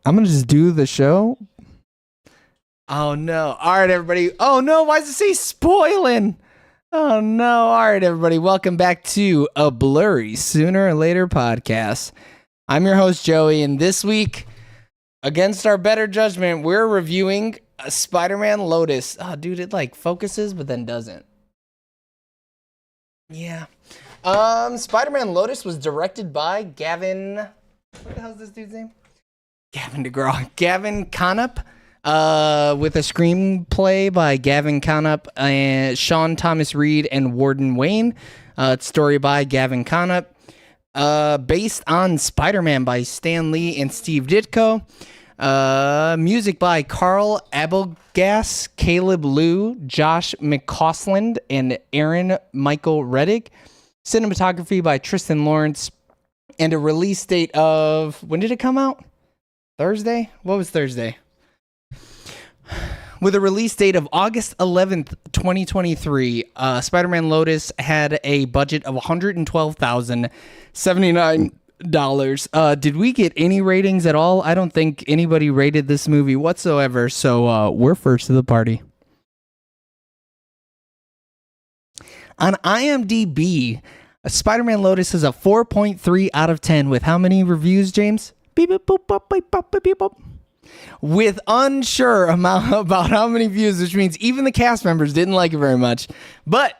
I'm gonna just do the show. Oh no! All right, everybody. Oh no! Why does it say spoiling? Oh no! All right, everybody. Welcome back to a blurry Sooner or Later podcast. I'm your host Joey, and this week, against our better judgment, we're reviewing Spider-Man Lotus. Oh, dude, it like focuses but then doesn't. Yeah. Spider-Man Lotus was directed by Gavin. What the hell's this dude's name? Gavin Conop, with a screenplay by Gavin Conop and Sean Thomas Reed and Warden Wayne. Story by Gavin Conop. Based on Spider-Man by Stan Lee and Steve Ditko. Music by Carl Abelgas, Caleb Liu, Josh McCausland, and Aaron Michael Reddick. Cinematography by Tristan Lawrence. And a release date of... When did it come out? Thursday? What was Thursday? With a release date of August 11th, 2023, Spider-Man Lotus had a budget of $112,079. Did we get any ratings at all? I don't think anybody rated this movie whatsoever, so we're first to the party. On IMDb, Spider-Man Lotus is a 4.3 out of 10 with how many reviews, James? Beep, boop, boop, boop, beep, boop, beep, boop. With unsure amount about how many views, which means even the cast members didn't like it very much. But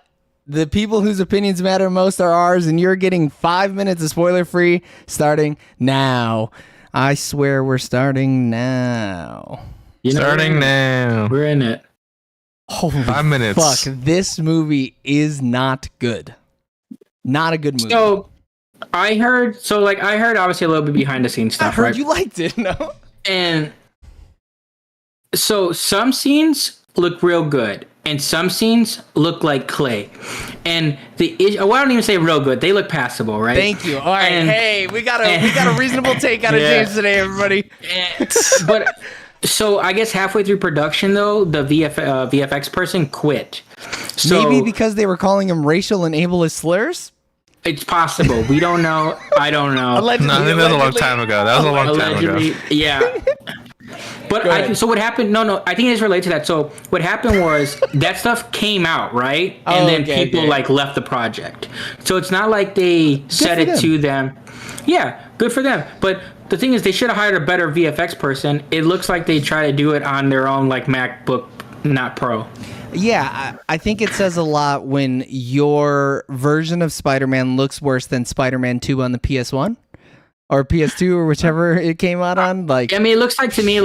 the people whose opinions matter most are ours, and you're getting 5 minutes of spoiler-free starting now. I swear we're starting now. Starting now. We're in it. Holy 5 minutes. Fuck, this movie is not good. Not a good movie. So I heard obviously a little bit behind the scenes stuff. I heard right? you liked it, no? And so some scenes look real good, and some scenes look like clay. And well, I don't even say real good; they look passable, right? Thank you. All right, hey, we got a reasonable take out of James today, everybody. But so I guess halfway through production, though, the VFX person quit. So maybe because they were calling him racial and ableist slurs. It's possible. We don't know. I don't know. Allegedly, No, I think that was a long time ago. That was a long time ago. Yeah. But so what happened? No. I think it's related to that. So what happened was that stuff came out, right? And then people left the project. So it's not like they said it to them. Yeah, good for them. But the thing is, they should have hired a better VFX person. It looks like they try to do it on their own, like MacBook, not Pro. Yeah, I think it says a lot when your version of Spider-Man looks worse than Spider-Man 2 on the PS1 or PS2 or whichever it came out on. Like, I mean, it looks like some It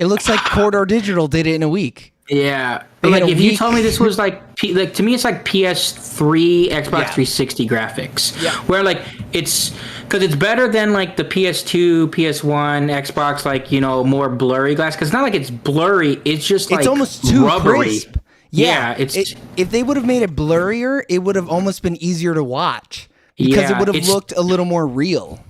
looks like Corridor Digital did it in a week. Yeah, like if you told me this was like to me, it's like PS3, Xbox 360 graphics. Yeah, where like it's because it's better than like the PS2, PS1, Xbox, like more blurry glass. Because it's not like it's blurry; it's just like it's almost too rubbery. Crisp. Yeah, if they would have made it blurrier, it would have almost been easier to watch because it would have looked a little more real.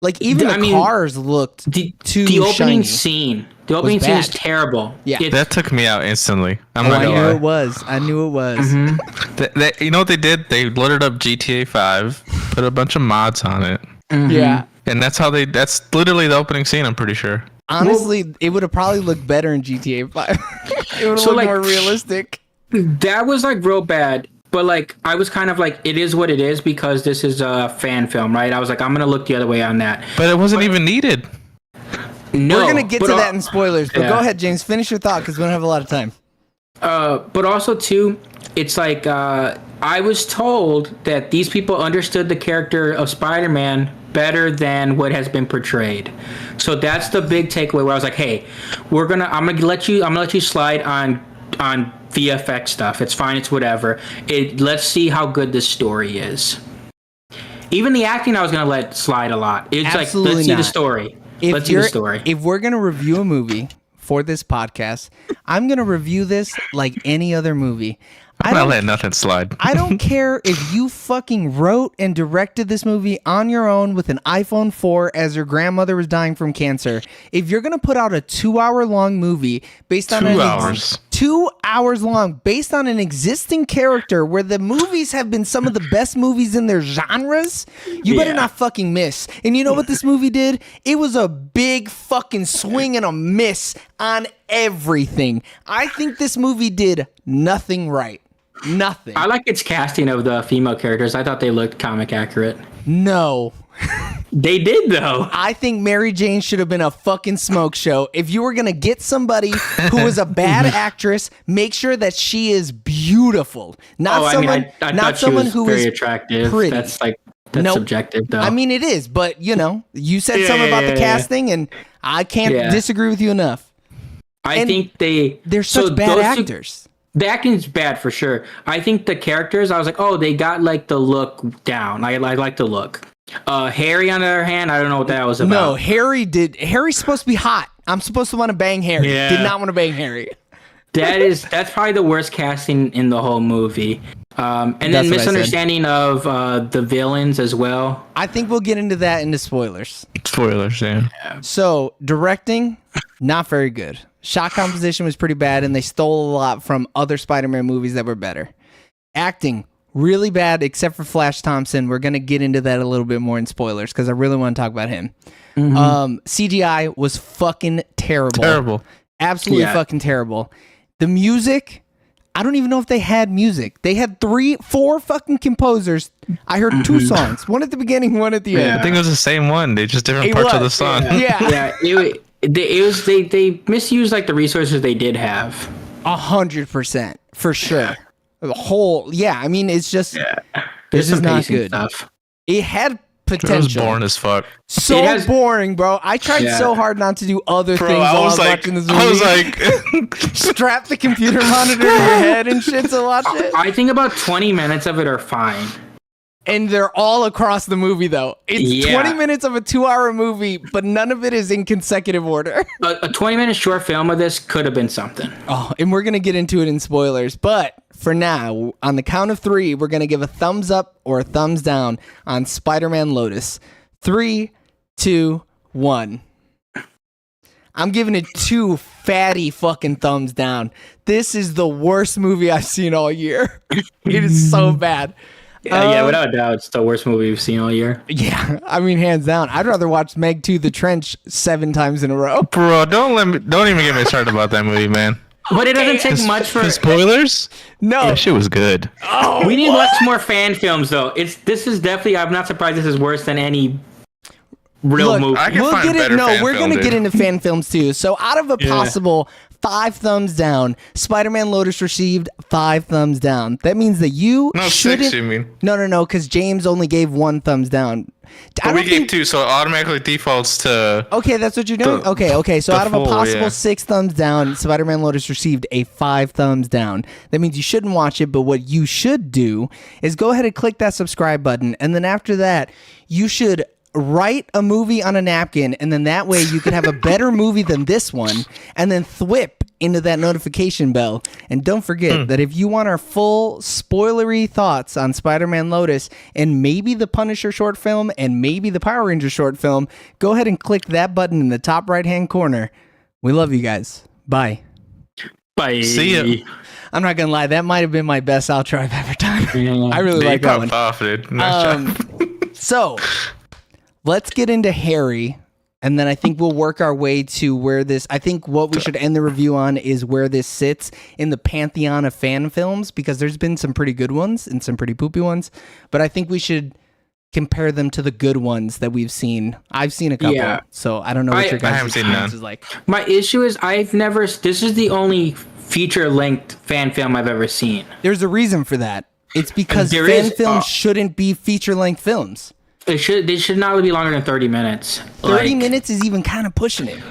Like even the cars looked too the opening shiny. Scene. The opening scene is terrible. Yeah, that took me out instantly. I'm not I gonna knew lie. it was. I knew it was. Mm-hmm. You know what they did? They loaded up GTA 5, put a bunch of mods on it. Mm-hmm. Yeah, and that's literally the opening scene. I'm pretty sure. Honestly, it would have probably looked better in GTA 5. It would have looked more realistic. That was like real bad. But like I was kind of like, it is what it is because this is a fan film, right? I was like, I'm gonna look the other way on that. But it wasn't even needed. No, we're gonna get to that in spoilers, but go ahead, James. Finish your thought because we don't have a lot of time. But also too, it's like I was told that these people understood the character of Spider-Man better than what has been portrayed. So that's the big takeaway. Where I was like, hey, I'm gonna let you slide on VFX stuff. It's fine. It's whatever. Let's see how good this story is. Even the acting, I was gonna let slide a lot. It's Absolutely let's see the story. Let's see the story. If we're going to review a movie for this podcast, I'm going to review this like any other movie. I'm not letting nothing slide. I don't care if you fucking wrote and directed this movie on your own with an iPhone 4 as your grandmother was dying from cancer. If you're going to put out a 2-hour long movie based on 2 hours. 2 hours long based on an existing character where the movies have been some of the best movies in their genres. You better not fucking miss. And you know what this movie did? It was a big fucking swing and a miss on everything. I think this movie did nothing right. Nothing. I like its casting of the female characters. I thought they looked comic accurate. No. They did, though. I think Mary Jane should have been a fucking smoke show. If you were going to get somebody who was a bad actress, make sure that she is beautiful. Not someone, I not thought someone she was who very is attractive. pretty. That's Nope. subjective, though. I mean, it is, but you said something about the casting, and I can't disagree with you enough. I think they're such bad actors. The acting is bad for sure. I think the characters, I was like, oh, they got like the look down. I like the look. Harry, on the other hand, I don't know what that was about. No, Harry's supposed to be hot. I'm supposed to want to bang Harry. Yeah. Did not want to bang Harry. That's probably the worst casting in the whole movie. And then misunderstanding of the villains as well. I think we'll get into that in the spoilers. Spoilers, yeah. So, directing, not very good. Shot composition was pretty bad, and they stole a lot from other Spider-Man movies that were better. Acting, really bad, except for Flash Thompson. We're going to get into that a little bit more in spoilers, because I really want to talk about him. CGI was fucking terrible. Terrible. Absolutely fucking terrible. The music, I don't even know if they had music. They had 4 fucking composers. I heard 2 songs. One at the beginning, one at the end. I think it was the same one. They just different parts of the song. Yeah. They misused like the resources they did have. 100%, for sure. The whole, I mean, it's just, There's this is some not pacing good. stuff. It had potential. It was boring as fuck. So boring, bro. I tried so hard not to do other things while I was watching this movie. I was like, strap the computer monitor to your head and shit to watch it. I think about 20 minutes of it are fine. And they're all across the movie, though. It's 20 minutes of a 2-hour movie, but none of it is in consecutive order. A 20-minute short film of this could have been something. Oh, and we're going to get into it in spoilers. But for now, on the count of 3, we're going to give a thumbs up or a thumbs down on Spider-Man Lotus. 3, 2, 1. I'm giving it 2 fatty fucking thumbs down. This is the worst movie I've seen all year. It is so bad. Yeah, without a doubt, it's the worst movie we've seen all year. Yeah, I mean, hands down. I'd rather watch Meg 2: The Trench 7 times in a row. Bro, don't even get me started about that movie, man. But it doesn't take much for spoilers. No, that shit was good. Oh, we need lots more fan films, though. This is definitely. I'm not surprised this is worse than any real movie. We'll get it. No, we're gonna get into fan films too. So, out of a possible 5 thumbs down, Spider-Man Lotus received 5 thumbs down. That means that you shouldn't. 6, you mean? No, because James only gave 1 thumbs down. But we gave 2, so it automatically defaults to. Okay, that's what you're doing. Okay. So out of a possible 6 thumbs down, Spider-Man Lotus received a 5 thumbs down. That means you shouldn't watch it, but what you should do is go ahead and click that subscribe button, and then after that, you should write a movie on a napkin, and then that way you can have a better movie than this one, and then thwip into that notification bell. And don't forget that if you want our full spoilery thoughts on Spider-Man Lotus and maybe the Punisher short film and maybe the Power Ranger short film, go ahead and click that button in the top right-hand corner. We love you guys. Bye. Bye. See ya. I'm not gonna lie, that might have been my best outro I've ever done. I really like that one. Off, dude. Nice job. So let's get into Harry, and then I think we'll work our way to where this. I think what we should end the review on is where this sits in the pantheon of fan films, because there's been some pretty good ones and some pretty poopy ones, but I think we should compare them to the good ones that we've seen. I've seen a couple, so I don't know what your guys' experience is like. My issue is this is the only feature-length fan film I've ever seen. There's a reason for that. It's because fan films shouldn't be feature-length films. They should not be longer than 30 minutes. 30 minutes is even kind of pushing it.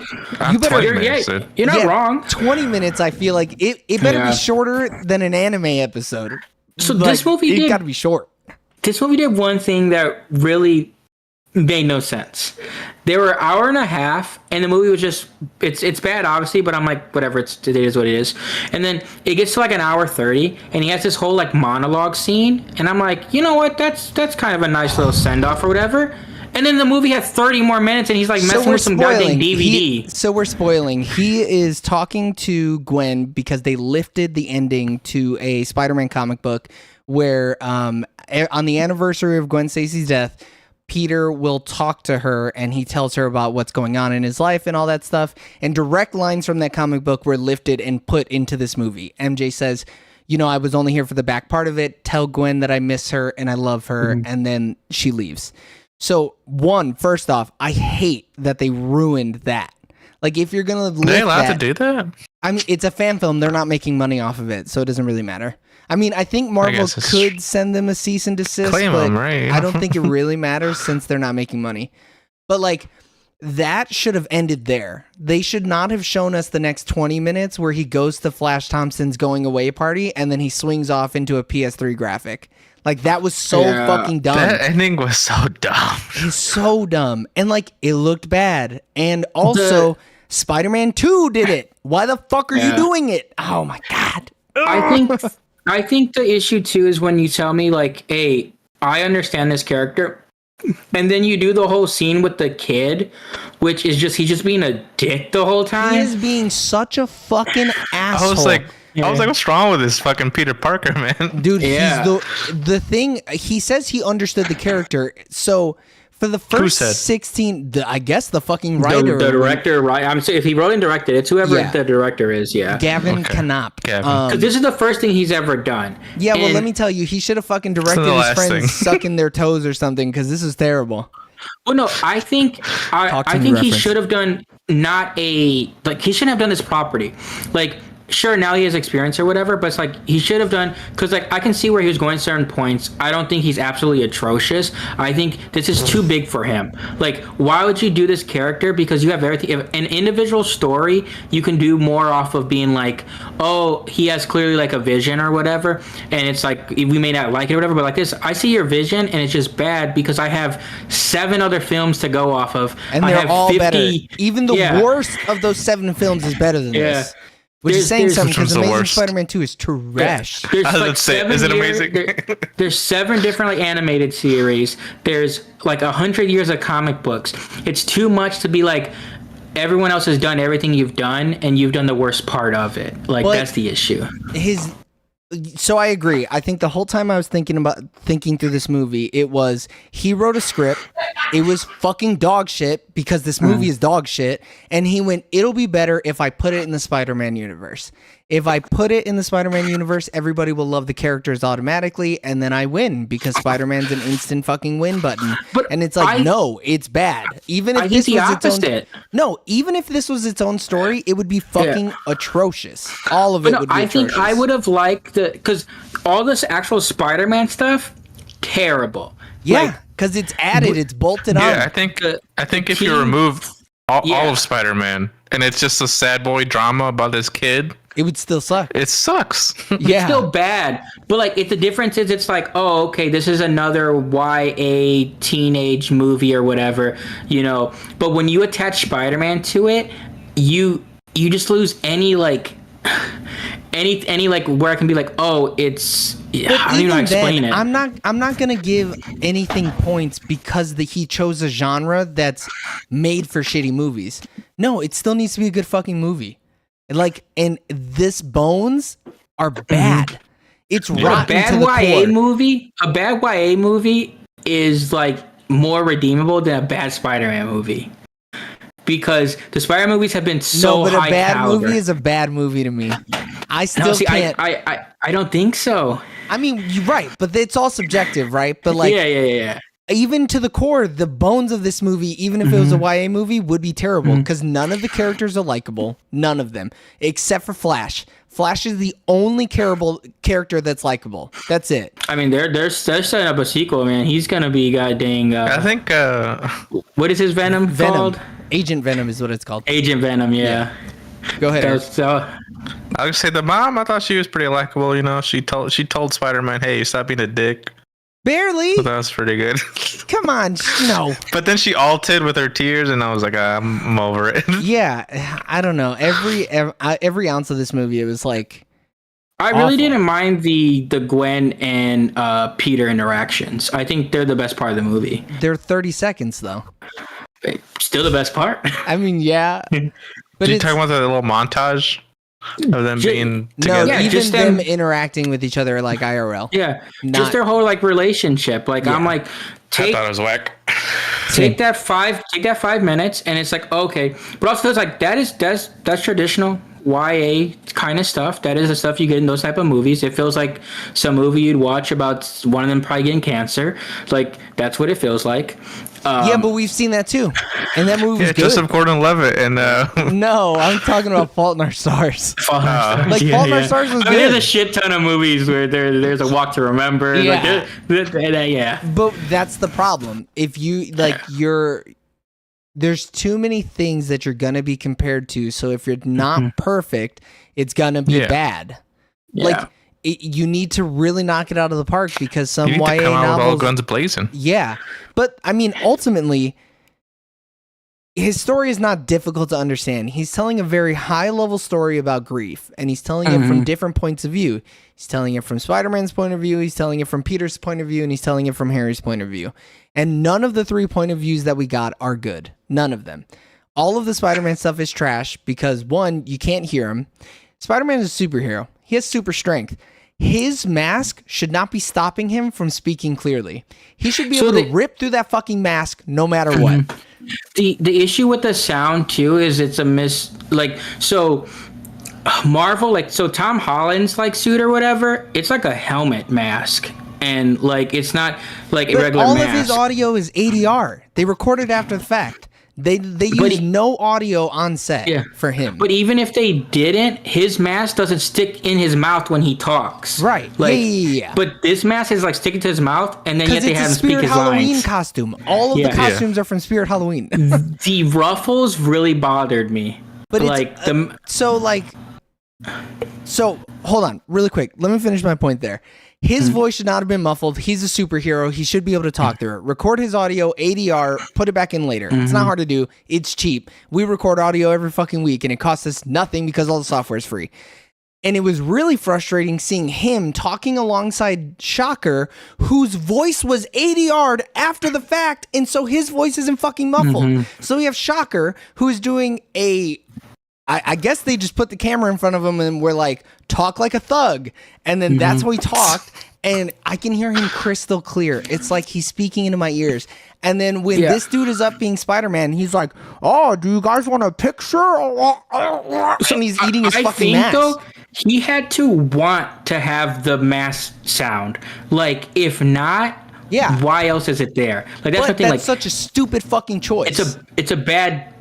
You better. You're not wrong. 20 minutes, I feel like it better be shorter than an anime episode. So this movie it's got to be short. This movie did one thing that really made no sense. They were an hour and a half, and the movie was just it's bad, obviously, but I'm like, whatever, it is what it is. And then it gets to like an hour 30, and he has this whole like monologue scene, and I'm like, you know what, that's kind of a nice little send off or whatever. And then the movie had 30 more minutes, and he's like messing with some goddamn DVD. So we're spoiling. He is talking to Gwen because they lifted the ending to a Spider-Man comic book where on the anniversary of Gwen Stacy's death, Peter will talk to her and he tells her about what's going on in his life and all that stuff. And direct lines from that comic book were lifted and put into this movie. MJ says, you know, I was only here for the back part of it. Tell Gwen that I miss her and I love her. Mm-hmm. And then she leaves. So first off, I hate that they ruined that. Like, if you're going to... Are they allowed to do that? I mean, it's a fan film. They're not making money off of it, so it doesn't really matter. I mean, I think Marvel could send them a cease and desist, but right? I don't think it really matters since they're not making money. But, like, that should have ended there. They should not have shown us the next 20 minutes where he goes to Flash Thompson's going away party and then he swings off into a PS3 graphic. Like, that was so fucking dumb. That ending was so dumb. It's so dumb. And, like, it looked bad. And also, Spider-Man 2 did it. Why the fuck are you doing it? Oh, my God. I think the issue too is when you tell me like, hey, I understand this character, and then you do the whole scene with the kid, which is he's just being a dick the whole time. He is being such a fucking asshole. I was like, what's wrong with this fucking Peter Parker, man? Dude, he's the thing, he says he understood the character, so for the first 16, I guess the fucking writer. The director, right? I'm saying if he wrote and directed, it's whoever the director is, Gavin Canop. Because this is the first thing he's ever done. Yeah, well, let me tell you, he should have fucking directed his friends sucking their toes or something, because this is terrible. Well, no, I think he should have done he shouldn't have done this property. Like, sure, now he has experience or whatever, but it's like he should have done, because like I can see where he was going certain points. I don't think he's absolutely atrocious. I think this is too big for him. Like, why would you do this character? Because you have everything. If an individual story, you can do more off of being like, oh, he has clearly like a vision or whatever, and it's like we may not like it or whatever, but like this, I see your vision and it's just bad because I have 7 other films to go off of, and they're all 50, better. Even the worst of those 7 films is better than this. Which is saying something, because Amazing Spider-Man 2 is trash. There's like is it amazing? There's 7 different like animated series. There's like 100 years of comic books. It's too much to be like, everyone else has done everything you've done, and you've done the worst part of it. Like, that's the issue. So I agree. I think the whole time I was thinking through this movie, it was he wrote a script. It was fucking dog shit because this movie is dog shit. And he went, it'll be better if I put it in the Spider-Man universe. If I put it in the Spider-Man universe, everybody will love the characters automatically, and then I win because Spider-Man's an instant fucking win button. And it's like, no, it's bad. Even if this was its own, even if this was its own story, it would be fucking atrocious. All of it would be atrocious. I think I would have liked because all this actual Spider-Man stuff, terrible. Yeah, because it's added, it's bolted on. Yeah, I think if you remove all of Spider-Man and it's just a sad boy drama about this kid, it would still suck. It sucks. It's still bad. But like, if the difference is, it's like, oh, okay, this is another YA teenage movie or whatever, you know. But when you attach Spider-Man to it, you just lose any like any like where I can be like, oh, it's I don't even know how to explain it. I'm not gonna give anything points because he chose a genre that's made for shitty movies. No, it still needs to be a good fucking movie. Like, and this Bones are bad. It's rotten to the core. A bad YA movie is like more redeemable than a bad Spider-Man movie. Because the Spider-Man movies have been so high caliber. No, but a bad movie is a bad movie to me. I still can't. I don't think so. I mean, you're right, but it's all subjective, right? But like, yeah. Even to the core, the bones of this movie, even if it was a YA movie, would be terrible because none of the characters are likable. None of them, except for Flash. Flash is the only character that's likable. That's it. I mean, they're setting up a sequel, man. He's gonna be goddamn. I think. What is his Venom called? Agent Venom is what it's called. Agent Venom, yeah. Go ahead. I would say the mom. I thought she was pretty likable. You know, she told Spider-Man, "Hey, stop being a dick." Barely. So that was pretty good. Come on, no. But then she ulted with her tears, and I was like, I'm over it. Yeah, I don't know. Every ounce of this movie, it was like, I really didn't mind the Gwen and Peter interactions. I think they're the best part of the movie. They're 30 seconds though. Still the best part. I mean, yeah. But Did you talk about the little montage of them being together? No, even just them interacting with each other like IRL. Yeah, just their whole like relationship. Like I'm like, I thought it was whack. take that 5 minutes, and it's like okay. But also it's like that's traditional YA kind of stuff. That is the stuff you get in those type of movies. It feels like some movie you'd watch about one of them probably getting cancer. Like that's what it feels like. Yeah, but we've seen that too, and that movie was good. Joseph Gordon-Levitt and No, I'm talking about Fault in Our Stars. Fault in Our Stars was good. There's a shit ton of movies where there's a Walk to Remember. Yeah. Yeah. But that's the problem. If you there's too many things that you're gonna be compared to. So if you're not perfect, it's gonna be bad. Yeah. Like you need to really knock it out of the park because some you need YA to come out novels, with all guns blazing. Yeah, but I mean, ultimately, his story is not difficult to understand. He's telling a very high-level story about grief, and he's telling it from different points of view. He's telling it from Spider-Man's point of view, he's telling it from Peter's point of view, and he's telling it from Harry's point of view. And none of the 3 point of views that we got are good. None of them. All of the Spider-Man stuff is trash because, one, you can't hear him. Spider-Man is a superhero. He has super strength. His mask should not be stopping him from speaking clearly. He should be able to rip through that fucking mask no matter what. The issue with the sound too is it's a Marvel, like, so Tom Holland's like suit or whatever, it's like a helmet mask, and like it's not like a regular all mask. of his audio is ADR. They recorded after the fact. They use no audio on set for him. But even if they didn't, his mask doesn't stick in his mouth when he talks. Right. Like, yeah. But this mask is like sticking to his mouth, and then yet they have him speak his Halloween lines. All of the costumes are from Spirit Halloween. The ruffles really bothered me. But like So hold on, really quick. Let me finish my point there. His voice should not have been muffled. He's a superhero. He should be able to talk through it. Record his audio, ADR, put it back in later. It's not hard to do. It's cheap. We record audio every fucking week, and it costs us nothing because all the software is free. And it was really frustrating seeing him talking alongside Shocker, whose voice was ADR'd after the fact, and so his voice isn't fucking muffled. So we have Shocker, who's doing I guess they just put the camera in front of him and were like, talk like a thug. And then that's how he talked. And I can hear him crystal clear. It's like he's speaking into my ears. And then when this dude is up being Spider-Man, he's like, oh, do you guys want a picture? And he's eating his fucking mask. Though, he had to want to have the mask sound. Like, if not, why else is it there? Like, that's the thing. That's such a stupid fucking choice. It's a bad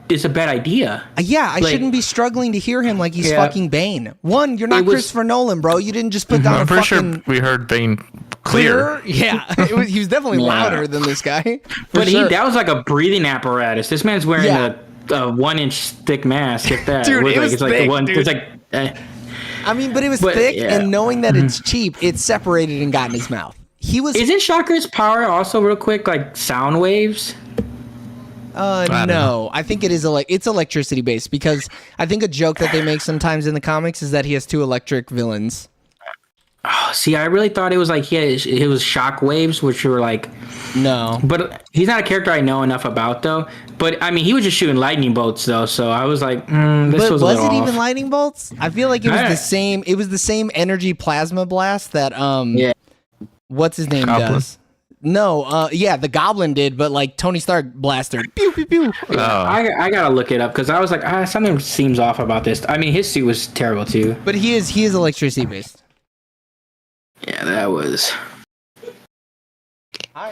idea. I shouldn't be struggling to hear him like he's fucking Bane. One, you're not Christopher Nolan, bro. You didn't just put down I'm pretty sure we heard Bane clear. Yeah, he was definitely louder than this guy. But that was like a breathing apparatus. This man's wearing a 1-inch thick mask. If that, dude, it was it's like thick, one. dude. It's like. I mean, but it was thick, and knowing that it's cheap, it's separated and got in his mouth. Isn't Shocker's power also real quick like sound waves? No, I think it is it's electricity based because I think a joke that they make sometimes in the comics is that he has 2 electric villains. Oh, see, I really thought it was like it was shock waves, which were like no. But he's not a character I know enough about though. But I mean, he was just shooting lightning bolts though, so I was like, this was it off. even lightning bolts? I feel like it was the same. It was the same energy plasma blast that what's his name does. No, the Goblin did, but like Tony Stark blastered. Pew pew pew. I gotta look it up because I was like, something seems off about this. I mean, his suit was terrible too. But he is electricity based. Yeah, that was.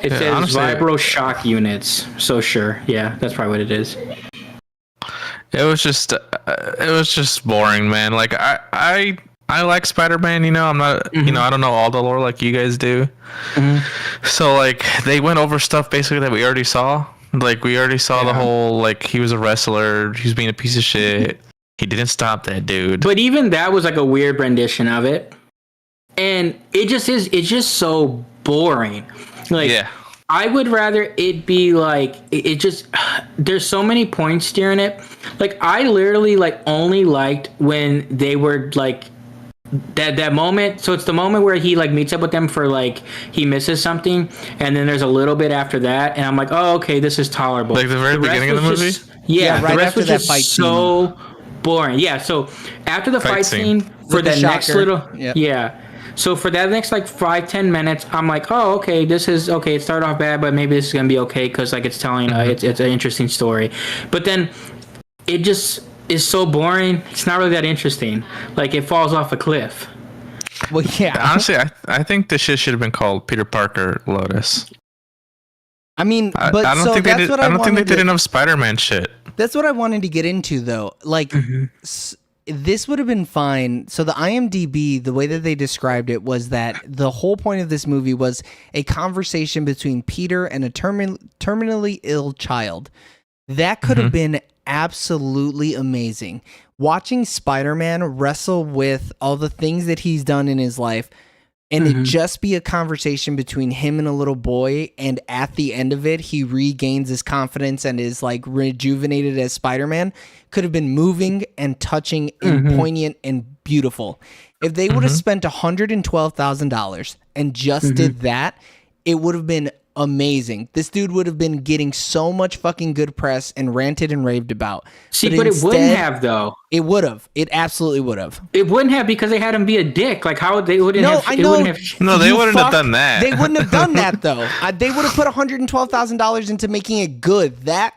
It says honestly, vibro shock units. So sure, yeah, that's probably what it is. It was just boring, man. Like I like Spider-Man, I'm not, I don't know all the lore like you guys do. So like they went over stuff basically that we already saw. Like we already saw the whole, like he was a wrestler, he was being a piece of shit. He didn't stop that dude. But even that was like a weird rendition of it. And it's just so boring. Like I would rather it be like it just there's so many points steering it. Like I literally like only liked when they were like that moment. So it's the moment where he like meets up with them for like he misses something, and then there's a little bit after that, and I'm like, oh, okay, this is tolerable. Like the very beginning of the movie. Yeah, right the rest after was that just fight so boring. Yeah, so after the fight scene for With the the next shocker. little Yep. yeah. So for that next like 5-10 minutes, I'm like, oh, okay, this is okay. It started off bad, but maybe this is gonna be okay because like it's telling it's an interesting story. But then it just is so boring. It's not really that interesting. Like it falls off a cliff. Well, yeah. Honestly, I think this shit should have been called Peter Parker Lotus. I mean, I but don't so think they that's did. what I I don't think they wanted did to, enough Spider-Man shit. that's what I wanted to get into though. Like this would have been fine. So the IMDb, the way that they described it was that the whole point of this movie was a conversation between Peter and a terminally ill child. That could have been absolutely amazing. Watching Spider-Man wrestle with all the things that he's done in his life and it just be a conversation between him and a little boy, and at the end of it, he regains his confidence and is like rejuvenated as Spider-Man, could have been moving and touching and poignant and beautiful. If they would have spent $112,000 and just did that, it would have been amazing. This dude would have been getting so much fucking good press and ranted and raved about. See, but it wouldn't have though. It would have. It absolutely would have. It wouldn't have because they had him be a dick. Like how they wouldn't No, have. I It know. wouldn't have. No, they You wouldn't have done that. They wouldn't have done that though. They would have put $112,000 into making it good. That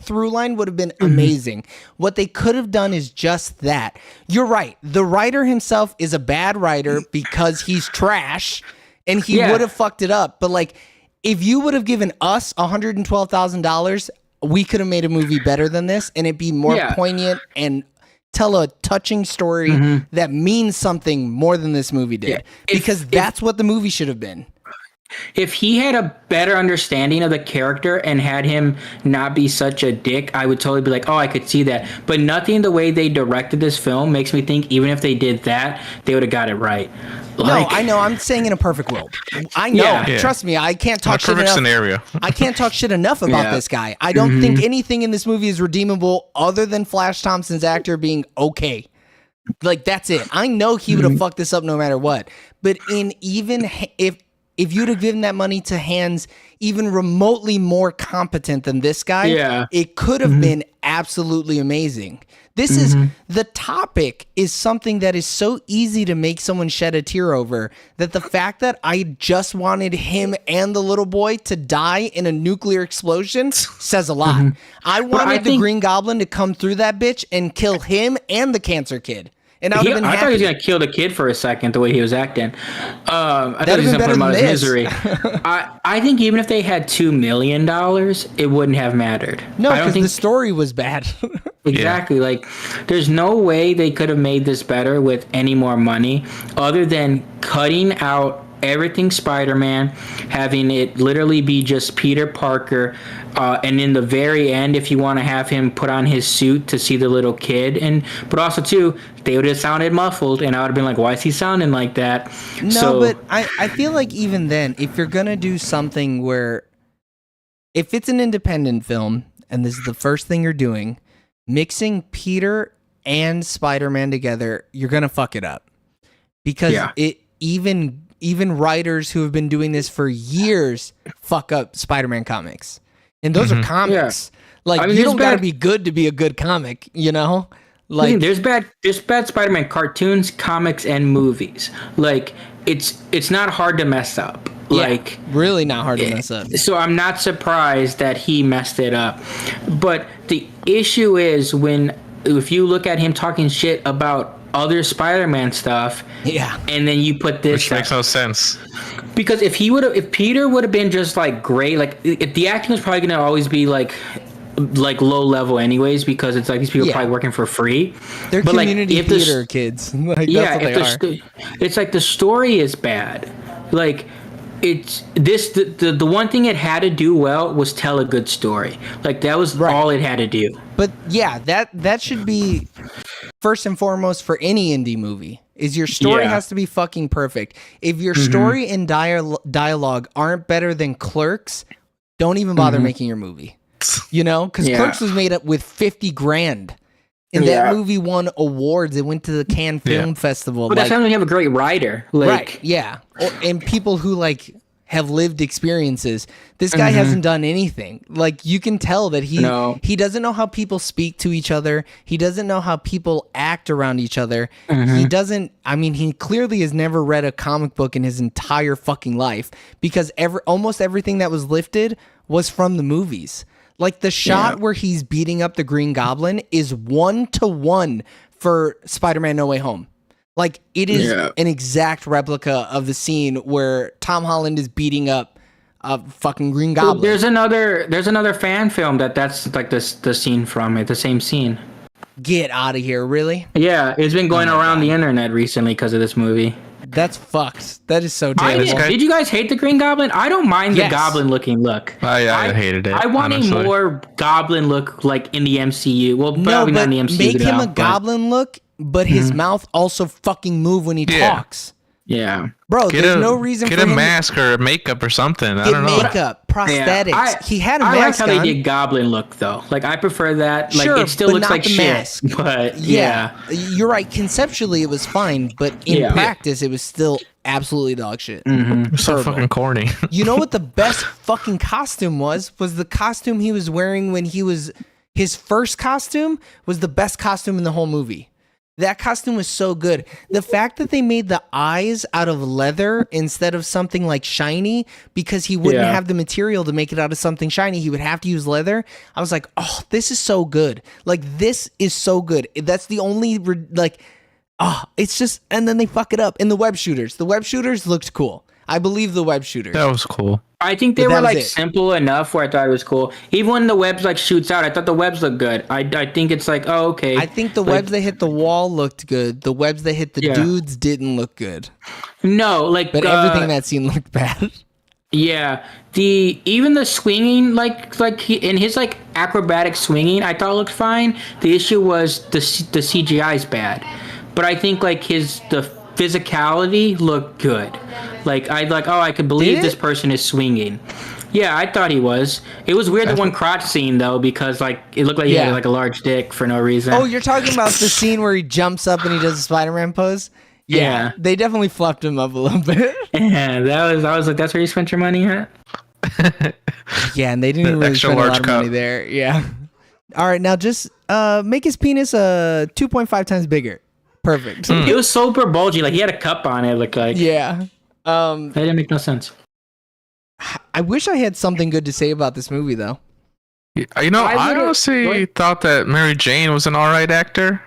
through line would have been amazing. What they could have done is just that. You're right. The writer himself is a bad writer because he's trash, and he would have fucked it up. But like, if you would have given us $112,000, we could have made a movie better than this, and it'd be more poignant and tell a touching story that means something more than this movie did. Because that's what the movie should have been. If he had a better understanding of the character and had him not be such a dick, I would totally be like, oh, I could see that. But nothing the way they directed this film makes me think even if they did that, they would have got it right. Like, No, I know. I'm saying in a perfect world. I know. Yeah. Trust me. I can't talk shit perfect enough. scenario. I can't talk shit enough about this guy. I don't think anything in this movie is redeemable other than Flash Thompson's actor being okay. Like, that's it. I know he would have fucked this up no matter what. But if you'd have given that money to hands even remotely more competent than this guy, it could have been absolutely amazing. This is the topic is something that is so easy to make someone shed a tear over that the fact that I just wanted him and the little boy to die in a nuclear explosion says a lot. I wanted the Green Goblin to come through that bitch and kill him and the cancer kid. And I would have been happy. I thought he was gonna kill the kid for a second, the way he was acting. I thought he was gonna put him out of his misery. I think even if they had $2 million, it wouldn't have mattered. No, because the story was bad. Exactly. Like, there's no way they could have made this better with any more money, other than cutting out everything Spider-Man, having it literally be just Peter Parker, and in the very end, if you want to have him put on his suit to see the little kid, but also too, they would have sounded muffled, and I would have been like, why is he sounding like that? No, but I feel like even then, if you're gonna do something where, if it's an independent film, and this is the first thing you're doing, mixing Peter and Spider-Man together, you're gonna fuck it up. Because even writers who have been doing this for years fuck up Spider-Man comics. And those are comics. Like, I mean, you don't gotta be good to be a good comic, you know? Like, there's bad Spider-Man cartoons, comics, and movies. Like, it's not hard to mess up. Like, really not hard to mess up. So I'm not surprised that he messed it up. But the issue is if you look at him talking shit about other Spider-Man stuff, and then you put this, which makes no sense. Because if Peter would have been just like great, like if the acting was probably gonna always be like low level anyways, because it's like these people are probably working for free. They're community theater kids. Like, that's what they are. It's like the story is bad. Like, it's this the one thing it had to do well was tell a good story. Like, that was all it had to do. But yeah, that should be first and foremost for any indie movie. Is your story has to be fucking perfect. If your story and dialogue aren't better than Clerks, don't even bother making your movie. You know, because Clerks was made up with $50,000. And that movie won awards. It went to the Cannes Film Festival. But that's when you have a great writer. Like, right, yeah. And people who, like, have lived experiences. This guy hasn't done anything. Like, you can tell that he doesn't know how people speak to each other. He doesn't know how people act around each other. He doesn't, I mean, he clearly has never read a comic book in his entire fucking life, because almost everything that was lifted was from the movies. Like, the shot where he's beating up the Green Goblin is 1-to-1 for Spider-Man No Way Home. Like, it is an exact replica of the scene where Tom Holland is beating up a fucking Green Goblin. There's another fan film that's like the scene from it, the same scene. Get out of here, really? Yeah, it's been going around the internet recently because of this movie. That's fucked. That is so terrible. Did you guys hate the Green Goblin? I don't mind the goblin looking look. I hated it. I want honestly. a more goblin look, like in the MCU. Well, No, probably not but in the MCU. make him a goblin look, but his mouth also fucking move when he talks. Yeah. Bro, there's no reason for him get a mask or a makeup or something. I get don't know. makeup, prosthetics. He had a I mask like how on. they did goblin look though. Like, I prefer that. Like, Sure, it still but looks not like the shit. mask. But Yeah, you're right. Conceptually, it was fine, but in practice, it was still absolutely dog shit. It's so fucking corny. You know what the best fucking costume was? Was the costume he was wearing when he was... His first costume was the best costume in the whole movie. That costume was so good. The fact that they made the eyes out of leather instead of something like shiny, because he wouldn't have the material to make it out of something shiny. He would have to use leather. I was like, oh, this is so good. Like, this is so good. That's the only, like, it's just, and then they fuck it up. And the web shooters looked cool. I believe the web shooters. That was cool. I think they were like simple enough where I thought it was cool. Even when the webs like shoots out, I thought the webs looked good. I think it's like, oh, okay. I think the webs that hit the wall looked good. The webs that hit the dudes didn't look good. No, like, but everything in that scene looked bad. Yeah, even the swinging, in his like acrobatic swinging, I thought looked fine. The issue was the CGI is bad, but I think like the physicality looked good. Like, I could believe this person is swinging. Yeah, I thought he was. It was weird, the one crotch scene though, because like it looked like he had like a large dick for no reason. Oh, you're talking about the scene where he jumps up and he does a Spider-Man pose? Yeah, they definitely fluffed him up a little bit. Yeah, I was like, that's where you spent your money at? Yeah, and they didn't even really spend a lot of money there. Yeah. All right, now just make his penis 2.5 times bigger. Perfect. It was super bulgy. Like, he had a cup on it. Like yeah. That didn't make no sense. I wish I had something good to say about this movie, though. You know, I honestly thought that Mary Jane was an alright actor.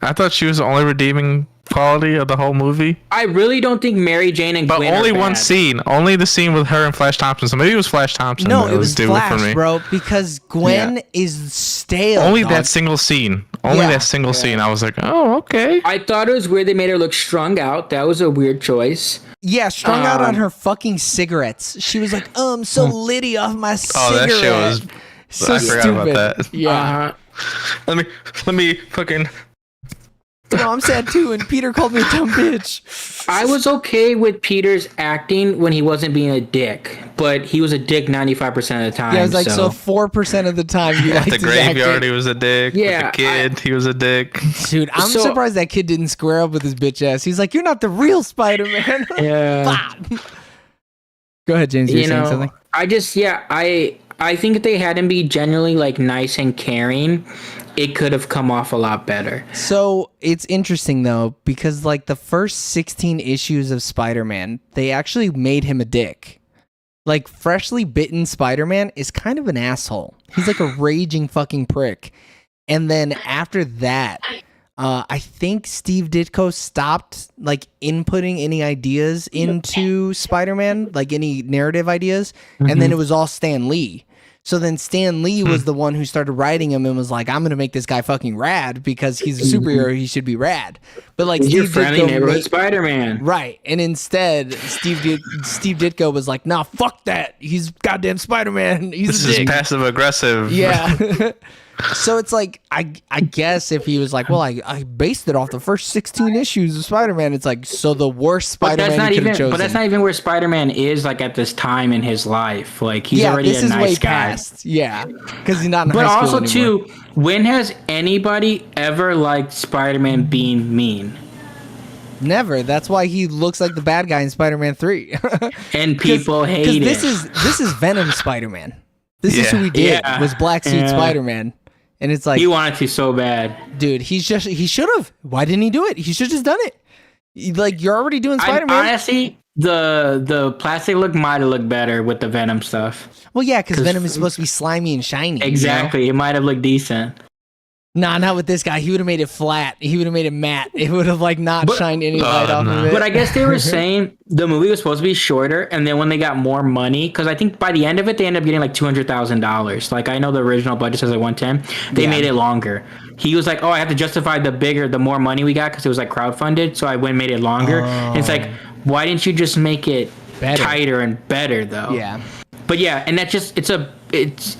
I thought she was the only redeeming quality of the whole movie. I really don't think Mary Jane and Gwen only are bad. one scene. Only the scene with her and Flash Thompson. So maybe it was Flash Thompson. No, it was Flash, for me. Bro, because Gwen is stale. Only that single scene. That single scene. I was like, oh, okay. I thought it was weird they made her look strung out. That was a weird choice. Yeah, strung out on her fucking cigarettes. She was like, so litty off my cigarette. Oh, that shit was... So I forgot stupid. about that. Yeah. Let me fucking... No, I'm sad too, and Peter called me a dumb bitch. I was okay with Peter's acting when he wasn't being a dick, but he was a dick 95% of the time. Yeah, I was like, so 4% of the time you liked the graveyard, he was a dick. Yeah, with the kid, he was a dick. Dude, I'm surprised that kid didn't square up with his bitch ass. He's like, you're not the real Spider-Man. Yeah. Go ahead, James. You're saying something? I think if they had him be genuinely like nice and caring, it could have come off a lot better. So it's interesting though, because like the first 16 issues of Spider-Man, they actually made him a dick. Like, freshly bitten Spider-Man is kind of an asshole. He's like a raging fucking prick. And then after that, I think Steve Ditko stopped like inputting any ideas into Spider-Man, like any narrative ideas, and then it was all Stan Lee. So then Stan Lee was the one who started writing him and was like, I'm going to make this guy fucking rad because he's a superhero. He should be rad. But like, Steve Ditko Spider-Man. Right. And instead, Steve Ditko was like, nah, fuck that. He's goddamn Spider-Man. He's This is passive aggressive. Yeah. So it's like I guess if he was like, well, I based it off the first 16 issues of Spider-Man, it's like, so the worst Spider-Man you could have chosen. But that's not even where Spider-Man is like at this time in his life. Like he's already a nice guy. Past. Yeah, because he's not in high But school also anymore. too, when has anybody ever liked Spider-Man being mean? Never. That's why he looks like the bad guy in Spider-Man 3. And people hate it. This is Venom Spider-Man. This is who he did. Was Black Suit Spider-Man. And it's like, he wanted to so bad, dude. He should have. Why didn't he do it? He should have just done it. Like, you're already doing Spider-Man. Honestly, the plastic look might have looked better with the Venom stuff. Well, yeah, because Venom is supposed to be slimy and shiny. Exactly, you know? It might have looked decent. Nah, not with this guy. He would have made it flat. He would have made it matte. It would have like not shined any light off of it. But I guess they were saying the movie was supposed to be shorter, and then when they got more money, because I think by the end of it they ended up getting like $200,000. Like I know the original budget says like 110. They made it longer. He was like, "Oh, I have to justify the more money we got because it was like crowdfunded." So I went and made it longer. And it's like, why didn't you just make it tighter and better though? Yeah. But yeah, and that's just it's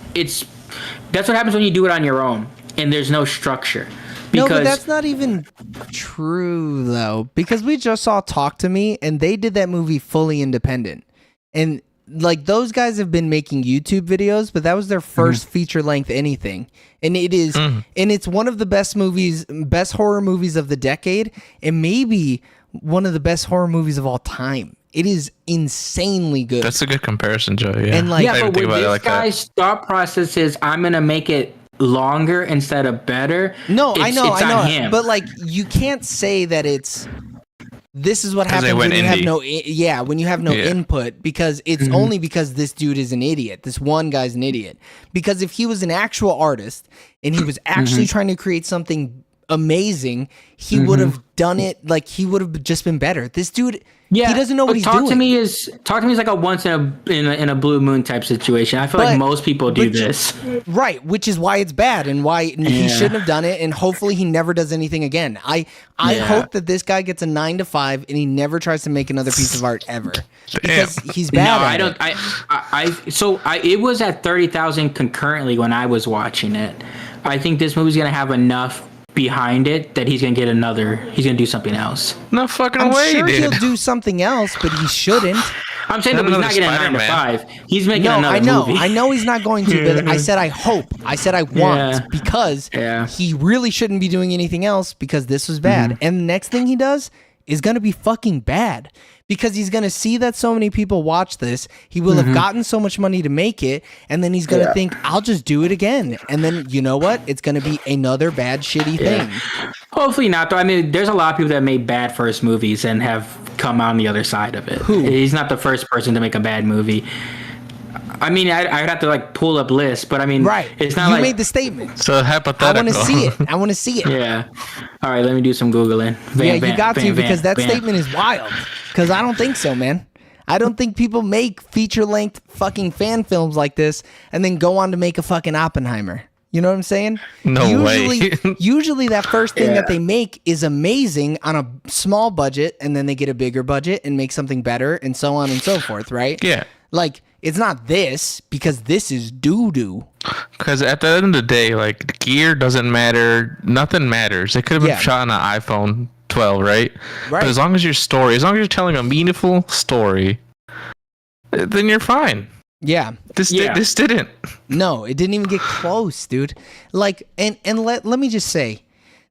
that's what happens when you do it on your own. And there's no structure. No, but that's not even true, though. Because we just saw Talk to Me, and they did that movie fully independent. And, like, those guys have been making YouTube videos, but that was their first feature-length anything. And it is, and it's one of the best horror movies of the decade, and maybe one of the best horror movies of all time. It is insanely good. That's a good comparison, Joe. Yeah. And, like, but with this guy's thought process is, I'm going to make it longer instead of better. No, I know. Him. But like, you can't say that this is what happens when you have no input, because it's only because this dude is an idiot. This one guy's an idiot. Because if he was an actual artist and he was actually trying to create something amazing, he would have done it. Like, he would have just been better. This dude, he doesn't know what he's doing. Talk to me is like a once in a blue moon type situation. I feel like most people do this. Right, which is why it's bad and why he shouldn't have done it, and hopefully he never does anything again. I hope that this guy gets a 9 to 5 and he never tries to make another piece of art ever. Because he's bad. No, I don't. It was at 30,000 concurrently when I was watching it. I think this movie's gonna have enough behind it that he's gonna do something else. No fucking I'm way, sure dude. he'll do something else, but he shouldn't. I'm saying that he's not getting a 9 to 5. He's making another movie. I know he's not going to, but I said I hope. I said I want, because he really shouldn't be doing anything else, because this was bad. And the next thing he does is gonna be fucking bad. Because he's going to see that so many people watch this. He will have gotten so much money to make it. And then he's going to think, I'll just do it again. And then, you know what? It's going to be another bad, shitty thing. Hopefully not, though. I mean, there's a lot of people that made bad first movies and have come on the other side of it. Who? He's not the first person to make a bad movie. I mean, I'd have to like pull up lists, but I mean, it's not you made the statement. So hypothetical. I want to see it. I want to see it. Yeah. All right, let me do some Googling. You got to, because that statement is wild. Because I don't think so, man. I don't think people make feature-length fucking fan films like this and then go on to make a fucking Oppenheimer. You know what I'm saying? No way. Usually that first thing that they make is amazing on a small budget, and then they get a bigger budget and make something better, and so on and so forth, right? Yeah. Like, it's not this, because this is doo-doo. Because at the end of the day, like, gear doesn't matter. Nothing matters. It could have been shot on an iPhone 12, right? But as long as you're telling a meaningful story, then you're fine. Yeah. This didn't. No, it didn't even get close, dude. Like, and let me just say,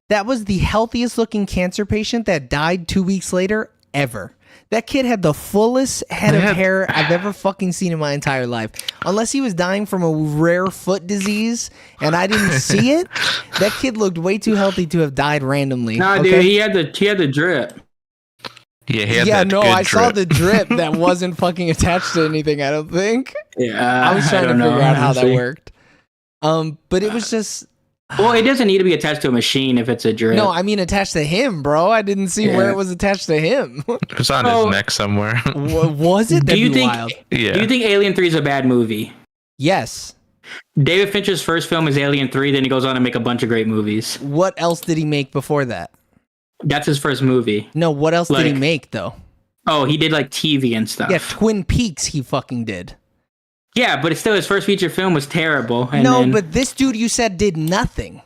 that was the healthiest looking cancer patient that died 2 weeks later ever. That kid had the fullest head of hair I've ever fucking seen in my entire life. Unless he was dying from a rare foot disease and I didn't see it, that kid looked way too healthy to have died randomly. Nah, dude, he had the drip. Yeah, he had I saw the drip that wasn't fucking attached to anything, I don't think. Yeah. I was trying to figure out how that worked. But it was just... Well, it doesn't need to be attached to a machine if it's a drip. No, I mean attached to him, bro. I didn't see where it was attached to him. It was on his neck somewhere. Was it? Do you think? Wild. Yeah. Do you think Alien 3 is a bad movie? Yes. David Fincher's first film is Alien 3. Then he goes on to make a bunch of great movies. What else did he make before that? That's his first movie. No, what else did he make though? Oh, he did like TV and stuff. Yeah, Twin Peaks. He fucking did. Yeah, but it's still his first feature film was terrible. And No, then, but this dude you said did nothing.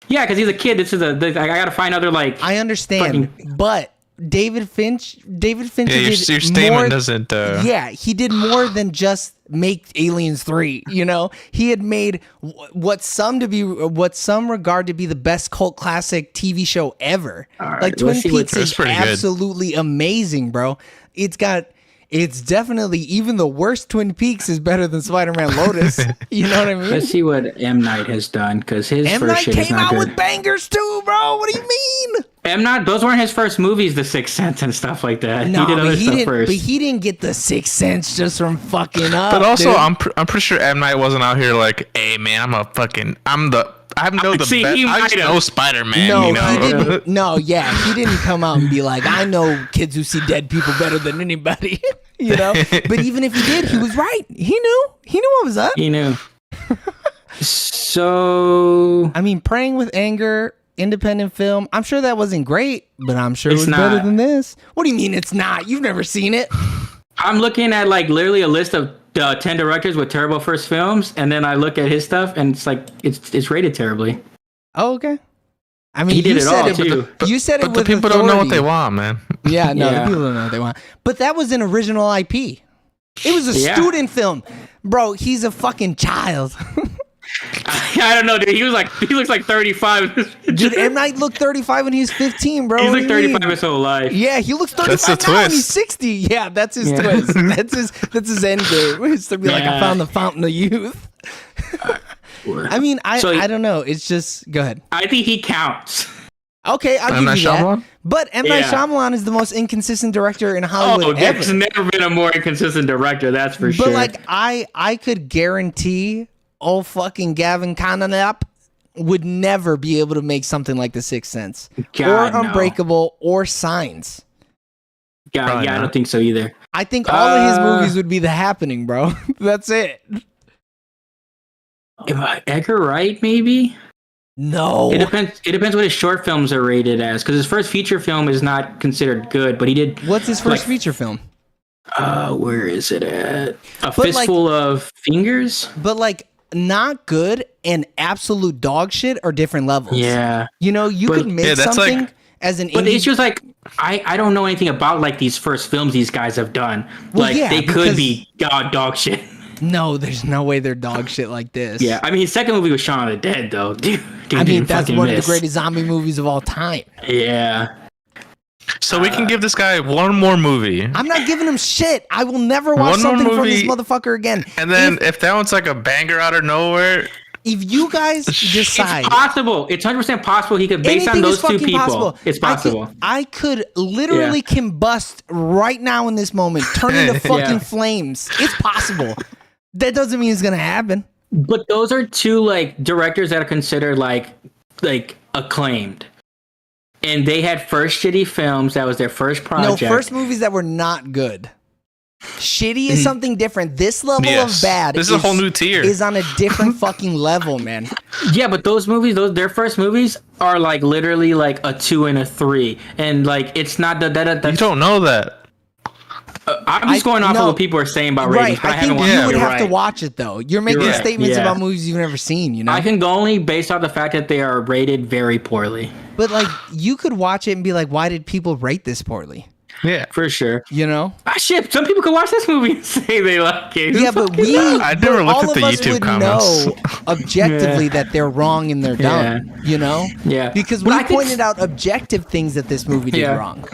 yeah, because he's a kid. This is I gotta find other like. I understand, but David Fincher Yeah, your did statement more, doesn't. Yeah, he did more than just make Aliens 3, you know? He had made what some regard to be the best cult classic TV show ever. right, Like Twin let's see what- Peaks is pretty good. absolutely amazing, bro. It's definitely, even the worst Twin Peaks is better than Spider-Man Lotus. You know what I mean? Let's see what M. Night has done, because his M. first Night shit is came not out good. with bangers too, bro. What do you mean? M. Night, those weren't his first movies, The Sixth Sense and stuff like that. No, he did other stuff didn't. first. But he didn't get the Sixth Sense just from fucking up. But also, dude. I'm pretty sure M Night wasn't out here like, hey man, I know the See, best. he I just might have. know Spider-Man. No, you know? he didn't. No, yeah, he didn't come out and be like, I know kids who see dead people better than anybody. You know. But even if he did, he was right. He knew. He knew what was up. He knew. So I mean, Praying with Anger, independent film. I'm sure that wasn't great, but I'm sure it It's was better not. than this. What do you mean it's not? You've never seen it. I'm looking at like literally a list of 10 directors with terrible first films, and then I look at his stuff, and it's like it's rated terribly. Oh, okay. I mean, He did you it said all, it, too. You said it But the with people don't know what they authority. want, man. Yeah, no, Yeah. the people don't know what they want. But that was an original IP. It was a Yeah. student film. Bro, he's a fucking child. I don't know, dude. He looks like 35. Dude, M. Night looked 35 when he was 15, bro. He's What like do you 35 mean? his whole life. Yeah, he looks That's 35 the now and he's twist. 60. Yeah, that's his Yeah. twist. That's his end game. It's to be like, I Yeah. found the fountain of youth. I mean, I don't know. It's just, go ahead. I think he counts. Okay, I'll M. give Night you that. Shyamalan? But M. Night Yeah. Shyamalan is the most inconsistent director in Oh, Hollywood there's ever. never been a more inconsistent director. That's for sure. But like, I could guarantee old fucking Gavin Conanap would never be able to make something like The Sixth Sense God, or no. Unbreakable or Signs. God, Probably yeah, I not. don't think so either. I think all of his Uh, movies would be The Happening, bro. That's it. Edgar Wright, maybe. No. It depends what his short films are rated as, because his first feature film is not considered good, but he did. What's his first like- feature film? Where is it at? A But, Fistful of Fingers. But like, not good and absolute dog shit are different levels. Yeah, You know, you But- could make Yeah, that's something like- as an but indie. it's just like I don't know anything about like these first films these guys have done. Well, Like yeah, they because- could be dog shit. No, there's no way they're dog shit like this. Yeah, I mean his second movie was Shaun of the Dead though. Dude, I mean, didn't that's fucking one of miss. the greatest zombie movies of all time. Yeah. So we can give this guy one more movie. I'm not giving him shit. I will never watch One more something from this movie, motherfucker again. And then if that one's like a banger out of nowhere, If you guys decide It's possible. It's 100% possible he could, based on anything those is two fucking people. possible. It's possible. I could literally combust right now in this moment, turn into fucking Yeah. flames. It's possible. That doesn't mean it's gonna happen. But those are two like directors that are considered like acclaimed. And they had first shitty films. That was their first project. No, first movies that were not good. Shitty is something different. This level Yes. of bad This is a whole new tier. Is on a different fucking level, man. Yeah, but those movies, their first movies are like literally like a 2 and a 3, and like it's not you that. don't know that. I'm just going off of what people are saying about ratings, Right. but I, I haven't think watched. you would You're have to right. watch it though. You're making right. statements Yeah. about movies you've never seen, you know? I can go only based off the fact that they are rated very poorly. But like you could watch it and be like, why did people rate this poorly? Yeah. For sure. You know? Ah, shit. Some people could watch this movie and say they like it. Yeah, but we I never but looked all at of the us YouTube would comments. know objectively that they're wrong and they're dumb. You know? Yeah. Because But we I can pointed out objective things that this movie did Yeah. wrong.